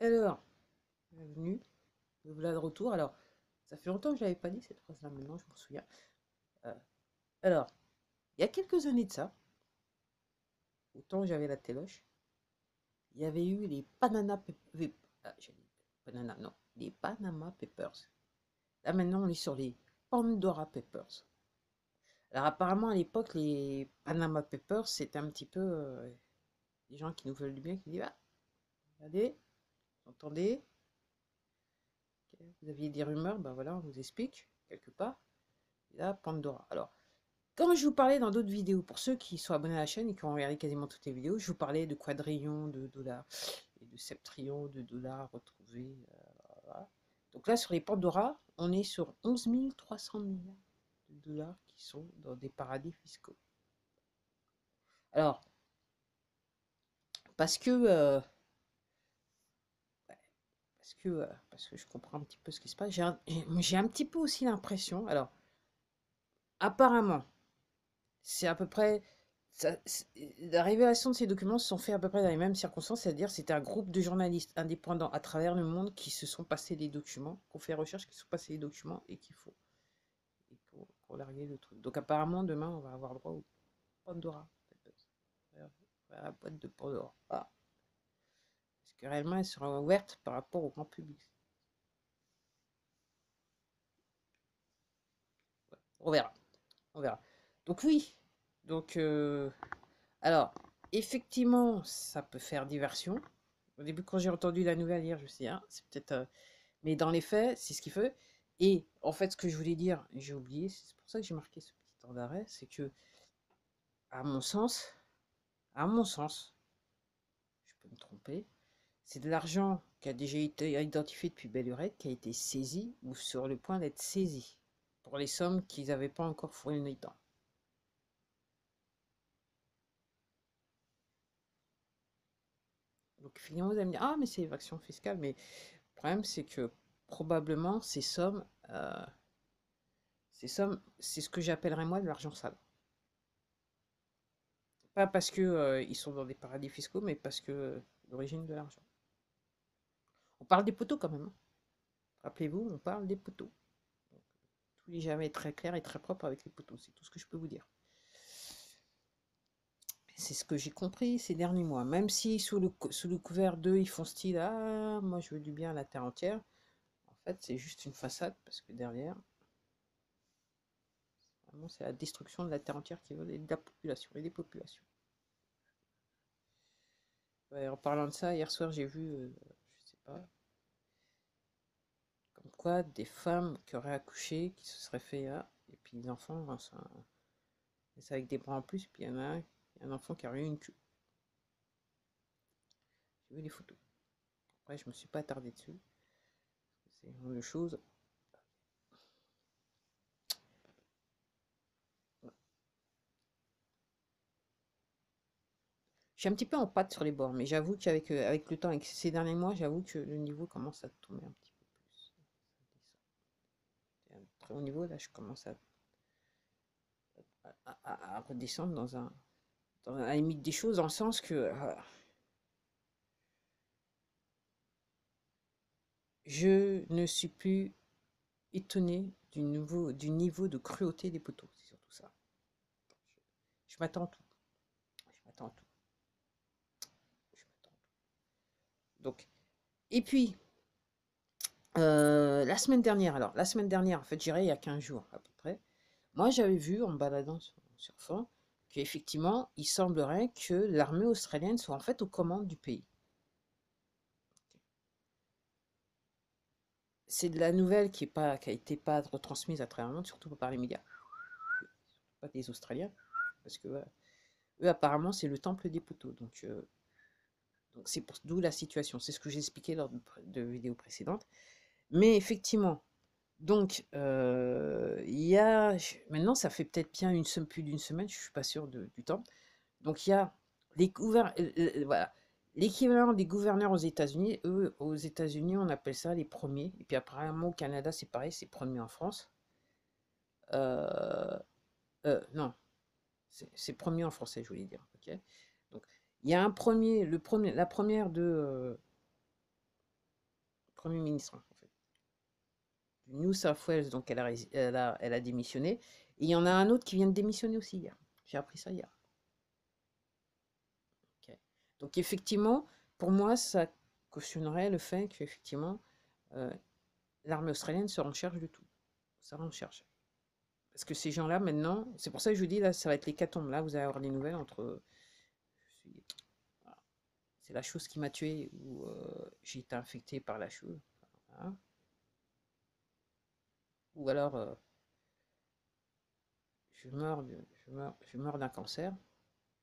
Alors, bienvenue, me voilà de retour. Alors, ça fait longtemps que je l'avais pas dit cette phrase-là, maintenant je m'en souviens. Euh, alors, il y a quelques années de ça, au temps où j'avais la téloche, il y avait eu les non, les Panama Papers. Là maintenant, on est sur les Pandora Papers. Alors apparemment, à l'époque, les Panama Papers, c'était un petit peu des gens qui nous veulent du bien, qui disent, ah, regardez, vous entendez, ok, vous aviez des rumeurs, ben voilà, on vous explique, quelque part. Et là, Pandora. Alors, comme je vous parlais dans d'autres vidéos, pour ceux qui sont abonnés à la chaîne et qui ont regardé quasiment toutes les vidéos, je vous parlais de quadrillions de dollars et de septrillions de dollars retrouvés. Voilà. Donc là, sur les Pandora, on est sur 11 300 milliards de dollars qui sont dans des paradis fiscaux. Alors, parce que, parce que je comprends un petit peu ce qui se passe, j'ai un petit peu aussi l'impression, alors, apparemment, c'est à peu près. La révélation de ces documents se sont faits à peu près dans les mêmes circonstances, c'est-à-dire c'était un groupe de journalistes indépendants à travers le monde qui se sont passés les documents, qui ont fait recherche, qui se sont passés les documents et qui ont largué le truc. Donc apparemment demain on va avoir le droit au Pandora. À la boîte de Pandora. Ah. Parce que réellement elle sera ouverte par rapport au grand public. Ouais. On verra. On verra. Donc oui. Donc alors effectivement ça peut faire diversion. Au début, quand j'ai entendu la nouvelle hier, je me suis dit, ah, c'est peut-être. Mais dans les faits, c'est ce qu'il fait. Et en fait, ce que je voulais dire, j'ai oublié, c'est pour ça que j'ai marqué ce petit temps d'arrêt, c'est que, à mon sens, à mon sens, je peux me tromper, c'est de l'argent qui a déjà été identifié depuis belle lurette, qui a été saisi ou sur le point d'être saisi pour les sommes qu'ils n'avaient pas encore fournies dedans. Donc finalement, vous allez me dire, ah, mais c'est évasion fiscale, mais le problème, c'est que probablement ces sommes, c'est ce que j'appellerais moi de l'argent sale. Pas parce que ils sont dans des paradis fiscaux, mais parce que l'origine de l'argent. On parle des poteaux quand même, hein. Rappelez-vous, on parle des poteaux. Donc, tout n'est jamais très clair et très propre avec les poteaux, c'est tout ce que je peux vous dire. C'est ce que j'ai compris ces derniers mois. Même si sous le couvert d'eux, ils font style, ah, moi je veux du bien à la terre entière. En fait, c'est juste une façade parce que derrière, vraiment, c'est la destruction de la terre entière qui veut et de la population et des populations. Ouais, en parlant de ça, hier soir, j'ai vu, je sais pas, comme quoi des femmes qui auraient accouché, qui se seraient fait, ah, et puis les enfants, hein, c'est avec des bras en plus, puis il y en a un enfant qui aurait eu une queue. J'ai vu les photos. Après, je me suis pas attardé dessus. C'est une genre de choses. Je suis un petit peu en pâte sur les bords, mais j'avoue qu'avec avec le temps, avec ces derniers mois, j'avoue que le niveau commence à tomber un petit peu plus. C'est un très haut niveau, là, je commence à redescendre dans la limite des choses, dans le sens que je ne suis plus étonné du niveau de cruauté des poteaux, c'est surtout ça. Je m'attends à tout. Je m'attends à tout. Je m'attends à tout. Donc, et puis, la semaine dernière, en fait, j'irai il y a 15 jours à peu près, moi j'avais vu en me baladant sur fond qu'effectivement, il semblerait que l'armée australienne soit en fait aux commandes du pays. C'est de la nouvelle qui a été pas retransmise à travers le monde, surtout pas par les médias, pas des Australiens, parce que eux apparemment c'est le temple des poteaux, donc c'est d'où la situation. C'est ce que j'ai expliqué lors de vidéos précédentes. Mais effectivement, donc il y a maintenant ça fait peut-être bien plus d'une semaine, je suis pas sûr du temps. Donc il y a voilà, l'équivalent des gouverneurs aux États-Unis. Eux, aux États-Unis, on appelle ça les premiers. Et puis apparemment au Canada, c'est pareil, c'est premier en France. Euh, non, c'est premier en français, je voulais dire. Ok. Donc il y a un premier, la première de Premier ministre, en fait. Du New South Wales, donc elle a démissionné. Et il y en a un autre qui vient de démissionner aussi hier. J'ai appris ça hier. Ok. Donc effectivement, pour moi, ça cautionnerait le fait qu'effectivement, euh, l'armée australienne se recherche de tout. Ça recherche. Parce que ces gens-là, maintenant, c'est pour ça que je vous dis, là, ça va être l'hécatombe. Là, vous allez avoir des nouvelles entre. Voilà. C'est la chose qui m'a tué ou j'ai été infecté par la chose. Voilà. Ou alors, je meurs d'un cancer,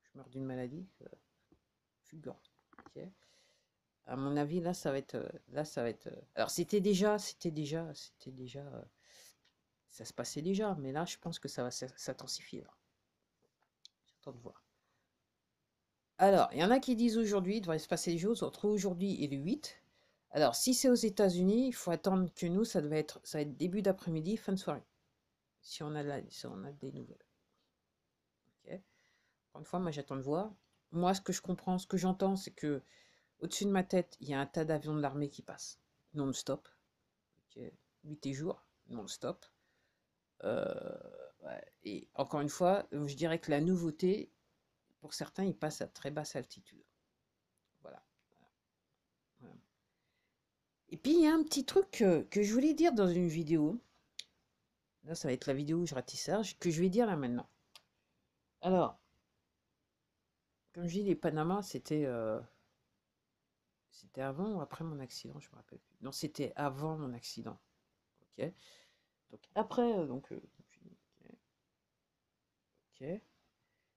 je meurs d'une maladie fulgurante. Ok. À mon avis, là, ça va être. Alors, ça se passait déjà, mais là, je pense que ça va s'intensifier. J'attends de voir. Alors, il y en a qui disent aujourd'hui, il devrait se passer des choses entre aujourd'hui et le 8. Alors, si c'est aux États-Unis, il faut attendre que nous, ça va être début d'après-midi, fin de soirée. Si on a des nouvelles. Ok. Encore une fois, moi, j'attends de voir. Moi, ce que je comprends, ce que j'entends, c'est que au-dessus de ma tête, il y a un tas d'avions de l'armée qui passent non-stop. Ok. Nuit et jour, non-stop. Ouais. Et encore une fois, je dirais que la nouveauté, pour certains, ils passent à très basse altitude. Voilà. Voilà. Et puis, il y a un petit truc que je voulais dire dans une vidéo. Là, ça va être la vidéo où je ratissage, que je vais dire là maintenant. Alors, comme je dis, les Panama, c'était avant ou après mon accident, je me rappelle plus. Non, c'était avant mon accident. Ok. Donc après, ok.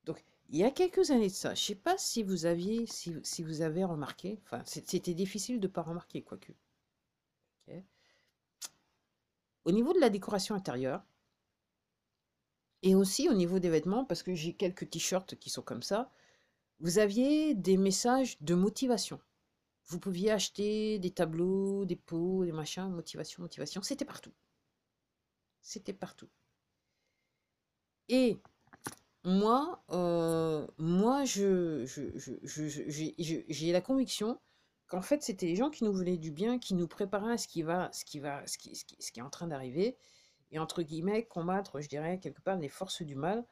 Donc il y a quelques années de ça. Je sais pas si vous avez remarqué. Enfin, c'était difficile de pas remarquer, quoique. Ok. Au niveau de la décoration intérieure et aussi au niveau des vêtements, parce que j'ai quelques t-shirts qui sont comme ça. Vous aviez des messages de motivation. Vous pouviez acheter des tableaux, des pots, des machins, motivation, motivation. C'était partout. C'était partout. Et moi, j'ai la conviction qu'en fait, c'était les gens qui nous voulaient du bien, qui nous préparaient à ce qui est en train d'arriver, et entre guillemets, combattre, je dirais, quelque part, les forces du mal,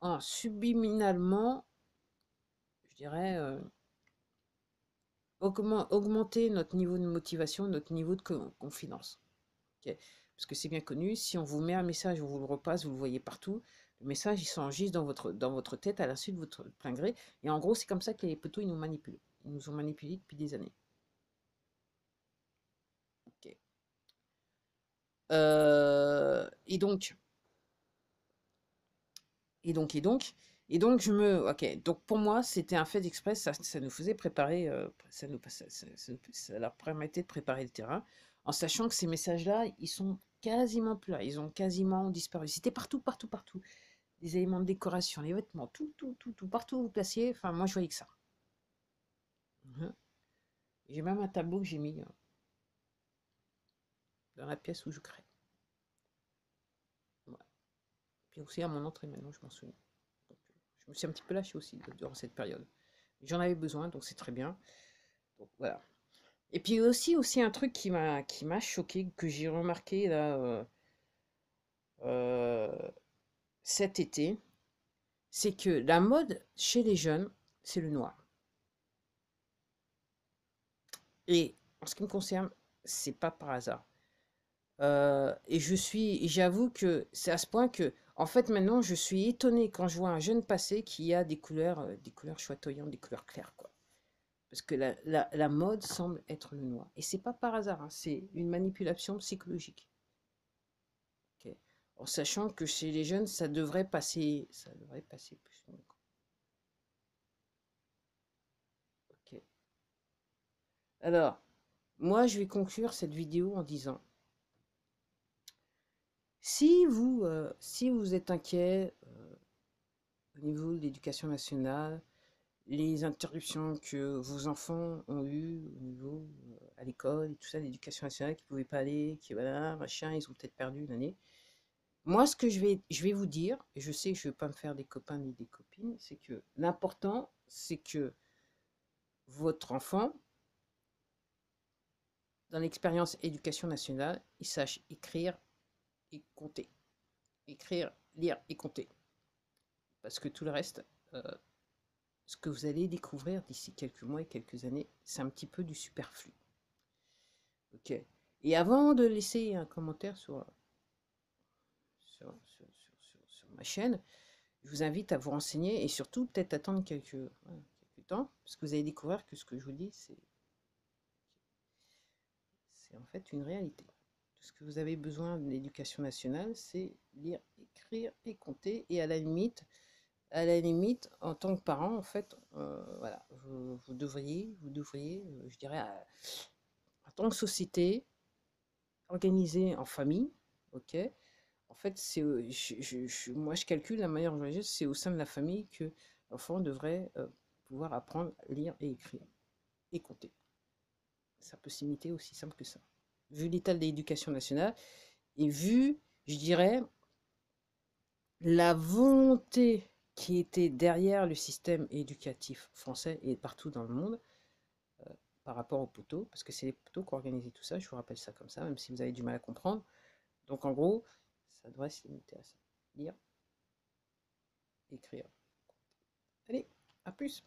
en subliminalement, je dirais, augmenter notre niveau de motivation, notre niveau de confidence. Ok. Parce que c'est bien connu, si on vous met un message, on vous le repasse, vous le voyez partout, le message, il s'enregistre dans votre tête à l'insu de votre plein gré. Et en gros, c'est comme ça que les poteaux, ils nous manipulent. Ils nous ont manipulés depuis des années. Ok. Et donc, ok. Donc pour moi, c'était un fait express. Ça nous faisait préparer, ça leur permettait de préparer le terrain, en sachant que ces messages-là, ils sont quasiment plus là. Ils ont quasiment disparu. C'était partout, partout, partout. Les éléments de décoration, les vêtements, tout, partout où vous placiez. Enfin, moi, je voyais que ça. Mhm. J'ai même un tableau que j'ai mis dans la pièce où je crée. Ouais. Puis aussi à mon entrée maintenant, je m'en souviens. Donc, je me suis un petit peu lâché aussi durant cette période. J'en avais besoin, donc c'est très bien. Donc voilà. Et puis aussi un truc qui m'a choqué, que j'ai remarqué là euh, cet été, c'est que la mode chez les jeunes, c'est le noir. Et en ce qui me concerne, c'est pas par hasard. J'avoue que c'est à ce point que, en fait, maintenant, je suis étonnée quand je vois un jeune passer qui a des couleurs choatoyantes, des couleurs claires, quoi. Parce que la mode semble être le noir. Et c'est pas par hasard, hein, c'est une manipulation psychologique. Ok. En sachant que chez les jeunes, ça devrait passer plus. Ok. Alors, moi, je vais conclure cette vidéo en disant, si vous êtes inquiet au niveau de l'éducation nationale, les interruptions que vos enfants ont eues au niveau à l'école et tout ça, l'éducation nationale, qui ne pouvaient pas aller, qui voilà, machin, ils ont peut-être perdu une année. Moi, ce que je vais vous dire, et je sais que je ne vais pas me faire des copains ni des copines, c'est que l'important, c'est que votre enfant, dans l'expérience éducation nationale, ils sachent écrire et compter. Écrire, lire et compter. Parce que tout le reste, ce que vous allez découvrir d'ici quelques mois et quelques années, c'est un petit peu du superflu. Ok. Et avant de laisser un commentaire sur ma chaîne, je vous invite à vous renseigner et surtout peut-être attendre quelques temps, parce que vous allez découvrir que ce que je vous dis, c'est en fait une réalité. Tout ce que vous avez besoin de l'éducation nationale, c'est lire, écrire et compter. Et à la limite, en tant que parent, en fait, voilà, vous devriez, je dirais, en tant que société, organisée en famille, ok. En fait, c'est, moi, je calcule la manière dont c'est au sein de la famille que l'enfant devrait pouvoir apprendre à lire et écrire et compter. Ça peut s'imiter aussi simple que ça. Vu l'état de l'éducation nationale et vu, je dirais, la volonté qui était derrière le système éducatif français et partout dans le monde par rapport aux poteaux, parce que c'est les poteaux qui ont organisé tout ça, je vous rappelle ça comme ça, même si vous avez du mal à comprendre. Donc en gros, ça devrait se limiter à ça. Lire, écrire. Allez, à plus!